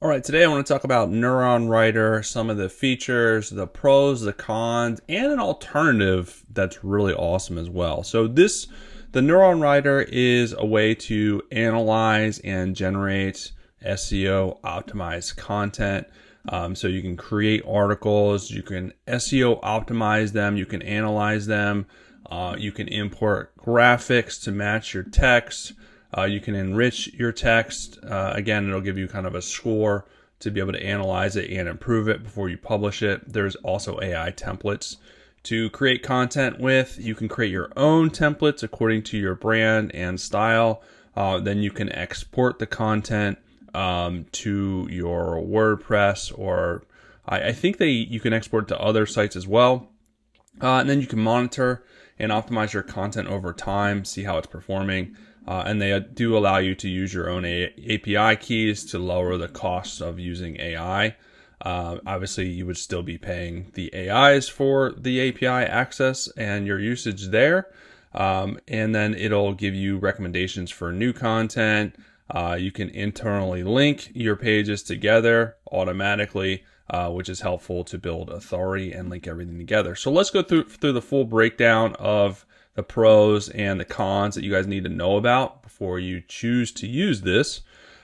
All right, today I want to talk about Neuronwriter, some of the features, the pros, the cons, and an alternative that's really awesome as well. The Neuronwriter is a way to analyze and generate SEO optimized content. So you can create articles, you can SEO optimize them, you can analyze them, you can import graphics to match your text. You can enrich your text. Again, it'll give you kind of a score to be able to analyze it and improve it before you publish it. There's also AI templates to create content with. You can create your own templates according to your brand and style. Then you can export the content to your WordPress, or I think you can export to other sites as well. And then you can monitor and optimize your content over time, see how it's performing. And they do allow you to use your own API keys to lower the costs of using AI. Obviously, you would still be paying the AIs for the API access and your usage there. And then it'll give you recommendations for new content. You can internally link your pages together automatically, which is helpful to build authority and link everything together. So let's go through the full breakdown of the pros and the cons that you guys need to know about before you choose to use this.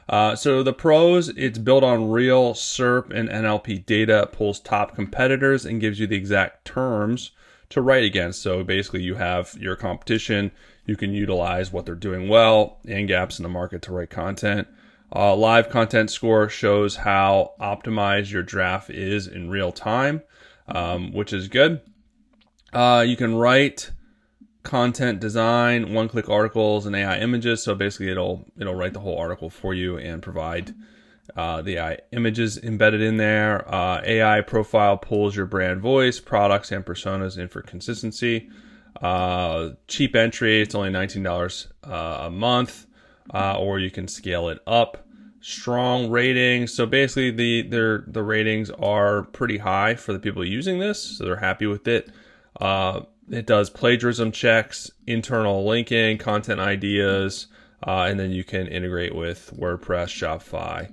So the pros, it's built on real SERP and NLP data, pulls top competitors and gives you the exact terms to write against. So basically you have your competition, you can utilize what they're doing well and gaps in the market to write content. Live content score shows how optimized your draft is in real time, which is good. You can write content design, one-click articles, and AI images. So basically it'll write the whole article for you and provide the AI images embedded in there. AI profile pulls your brand voice, products, and personas in for consistency. Cheap entry, it's only $19 a month, or you can scale it up. Strong ratings. So basically the ratings are pretty high for the people using this, so they're happy with it. It does plagiarism checks, internal linking, content ideas, and then you can integrate with WordPress, Shopify,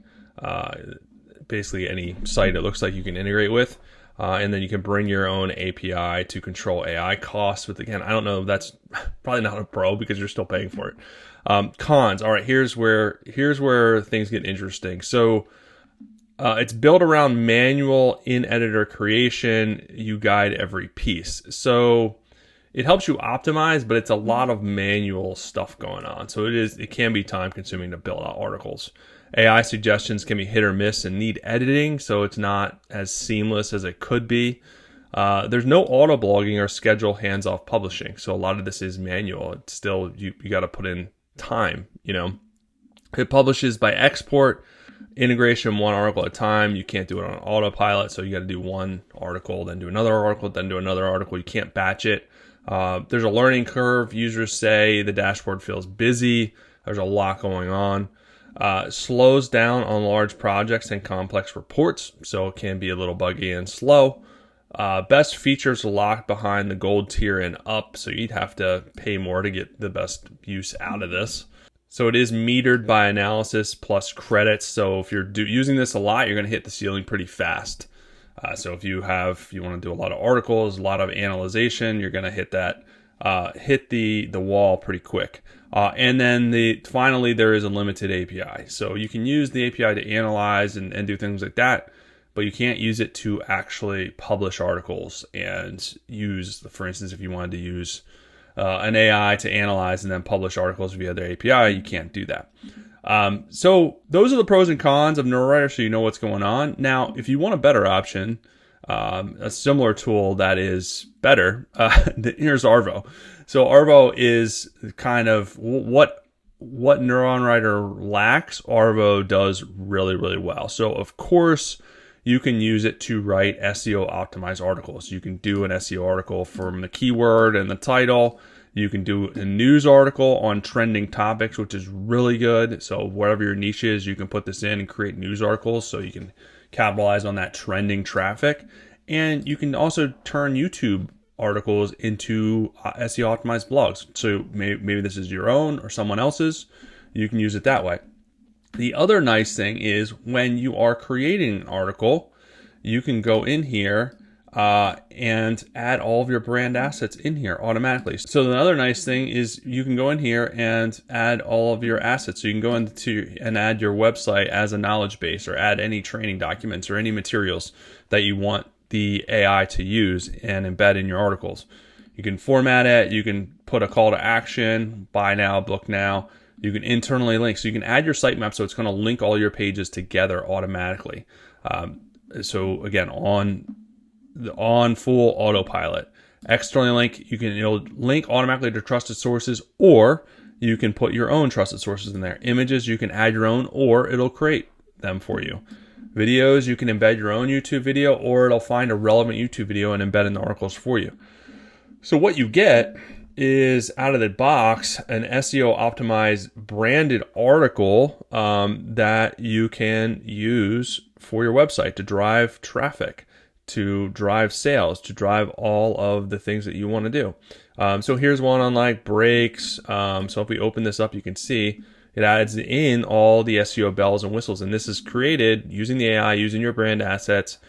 basically any site it looks like you can integrate with. And then you can bring your own API to control AI costs. But again, I don't know, that's probably not a pro because you're still paying for it. Cons. All right, here's where things get interesting. So it's built around manual in-editor creation. You guide every piece. So it helps you optimize, but it's a lot of manual stuff going on. So it can be time consuming to build out articles. AI suggestions can be hit or miss and need editing, so it's not as seamless as it could be. There's no auto-blogging or schedule hands-off publishing, so a lot of this is manual. It's still, you got to put in time, It publishes by export, integration one article at a time. You can't do it on autopilot, so you got to do one article, then do another article, then do another article. You can't batch it. There's a learning curve. Users say the dashboard feels busy. There's a lot going on. Slows down on large projects and complex reports, so it can be a little buggy and slow. Best features locked behind the gold tier and up, so you'd have to pay more to get the best use out of this. So it is metered by analysis plus credits. So if you're using this a lot, you're going to hit the ceiling pretty fast. So if you want to do a lot of articles, a lot of analyzation, you're going to hit the wall pretty quick. And then finally, there is a limited API. So you can use the API to analyze and do things like that, but you can't use it to actually publish articles and use, for instance, if you wanted to use an AI to analyze and then publish articles via their API, you can't do that. So those are the pros and cons of Neuronwriter, so you know what's going on. Now, if you want a better option, a similar tool that is better, here's Arvo. So Arvo is kind of what Neuronwriter lacks, Arvo does really, really well. So of course, you can use it to write SEO optimized articles. You can do an SEO article from the keyword and the title. You can do a news article on trending topics, which is really good. So whatever your niche is, you can put this in and create news articles so you can capitalize on that trending traffic. And you can also turn YouTube articles into SEO optimized blogs. So maybe this is your own or someone else's. You can use it that way. The other nice thing is when you are creating an article, you can go in here and add all of your brand assets in here automatically. So the other nice thing is you can go in here and add all of your assets. So you can go into and add your website as a knowledge base, or add any training documents or any materials that you want the AI to use and embed in your articles. You can format it. You can put a call to action, buy now, book now. You can internally link. So you can add your sitemap so it's going to link all your pages together automatically. So again, on full autopilot. Externally link, it'll link automatically to trusted sources, or you can put your own trusted sources in there. Images, you can add your own, or it'll create them for you. Videos, you can embed your own YouTube video, or it'll find a relevant YouTube video and embed in the articles for you. So what you get is, out of the box, an SEO optimized branded article that you can use for your website to drive traffic, to drive sales, to drive all of the things that you want to do. So here's one on like breaks. So if we open this up, you can see it adds in all the SEO bells and whistles. And this is created using the AI, using your brand assets.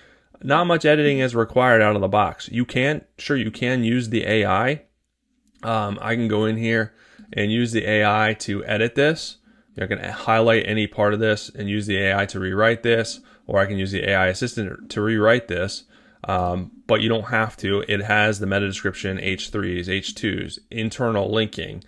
Not much editing is required out of the box. You can use the AI. I can go in here and use the AI to edit this. I can highlight any part of this and use the AI to rewrite this, or I can use the AI assistant to rewrite this. But you don't have to. It has the meta description, H3s, H2s, internal linking,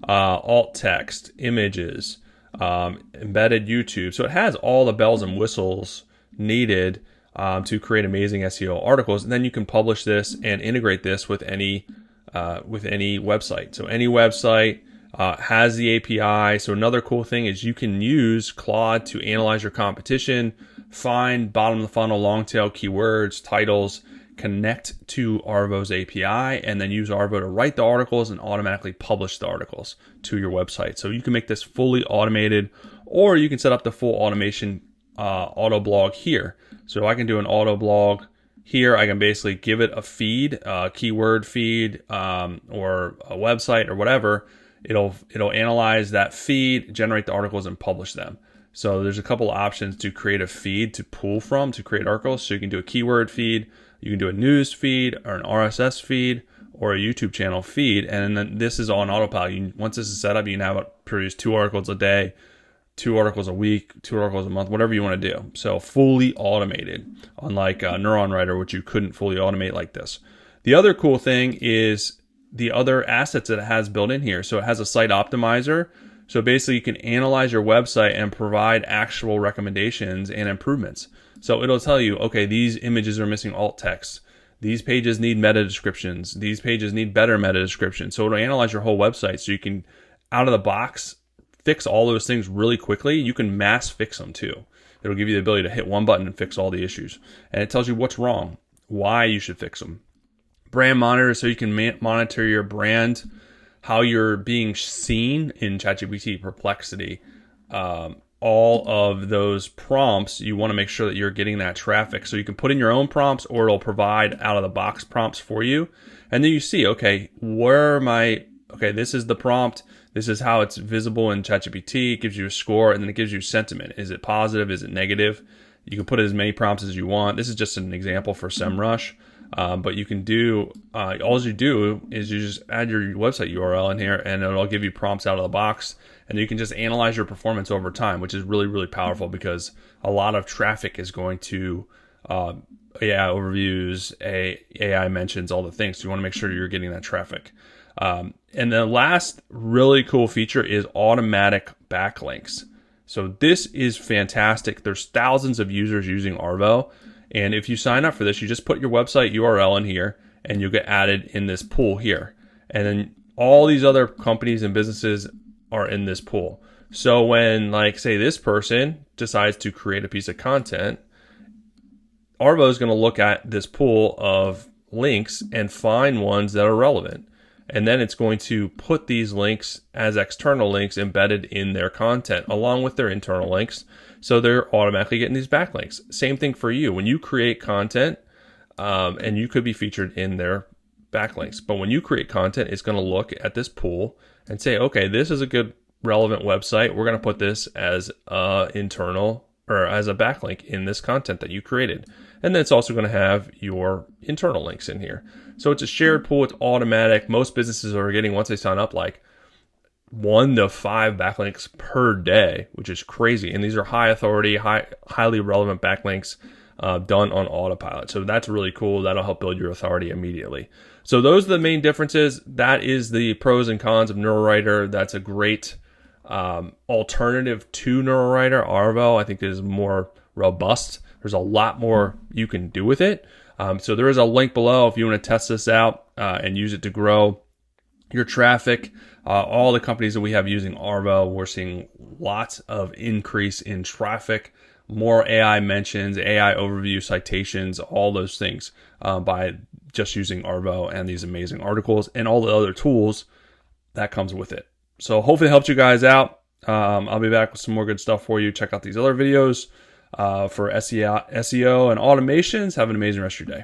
alt text, images, embedded YouTube. So it has all the bells and whistles needed to create amazing SEO articles. And then you can publish this and integrate this with any website. So any website has the API. So another cool thing is you can use Claude to analyze your competition, find bottom of the funnel long tail keywords, titles, connect to Arvo's API, and then use Arvo to write the articles and automatically publish the articles to your website. So you can make this fully automated, or you can set up the full automation Autoblog here. So I can do an Autoblog here. I can basically give it a feed, a keyword feed, or a website or whatever. It'll analyze that feed, generate the articles, and publish them. So there's a couple of options to create a feed to pull from to create articles. So you can do a keyword feed, you can do a news feed, or an RSS feed, or a YouTube channel feed. And then this is all on autopilot. Once this is set up, you can have it produce 2 articles a day, 2 articles a week, 2 articles a month, whatever you want to do. So fully automated, unlike Neuronwriter, which you couldn't fully automate like this. The other cool thing is the other assets that it has built in here. So it has a site optimizer. So basically you can analyze your website and provide actual recommendations and improvements. So it'll tell you, okay, these images are missing alt text. These pages need meta descriptions. These pages need better meta descriptions. So it'll analyze your whole website so you can, out of the box, fix all those things really quickly. You can mass fix them too. It'll give you the ability to hit one button and fix all the issues. And it tells you what's wrong, why you should fix them. Brand monitor, so you can monitor your brand, how you're being seen in ChatGPT, Perplexity. All of those prompts, you want to make sure that you're getting that traffic. So you can put in your own prompts, or it'll provide out of the box prompts for you. And then you see, okay, this is the prompt. This is how it's visible in ChatGPT. It gives you a score, and then it gives you sentiment. Is it positive? Is it negative? You can put as many prompts as you want. This is just an example for SEMrush. But you can do, all you do is you just add your website URL in here, and it'll give you prompts out of the box. And you can just analyze your performance over time, which is really, really powerful, because a lot of traffic is going to AI overviews, AI mentions, all the things. So you want to make sure you're getting that traffic. And the last really cool feature is automatic backlinks. So this is fantastic. There's thousands of users using Arvo. And if you sign up for this, you just put your website URL in here, and you'll get added in this pool here. And then all these other companies and businesses are in this pool. So when, like, say this person decides to create a piece of content, Arvo is going to look at this pool of links and find ones that are relevant. And then it's going to put these links as external links embedded in their content along with their internal links. So they're automatically getting these backlinks. Same thing for you. When you create content, and you could be featured in their backlinks. But when you create content, it's going to look at this pool and say, okay, this is a good relevant website, we're going to put this as internal or as a backlink in this content that you created. And then it's also going to have your internal links in here. So it's a shared pool. It's automatic. Most businesses are getting, once they sign up, like 1 to 5 backlinks per day, which is crazy. And these are high authority, highly relevant backlinks done on autopilot. So that's really cool. That'll help build your authority immediately. So those are the main differences. That is the pros and cons of Neuronwriter. That's a great alternative to Neuronwriter. Arvo, I think, is more robust. There's a lot more you can do with it. So there is a link below if you want to test this out and use it to grow your traffic. All the companies that we have using Arvo, we're seeing lots of increase in traffic, more AI mentions, AI overview, citations, all those things by just using Arvo and these amazing articles and all the other tools that comes with it. So hopefully it helps you guys out. I'll be back with some more good stuff for you. Check out these other videos for SEO and automations. Have an amazing rest of your day.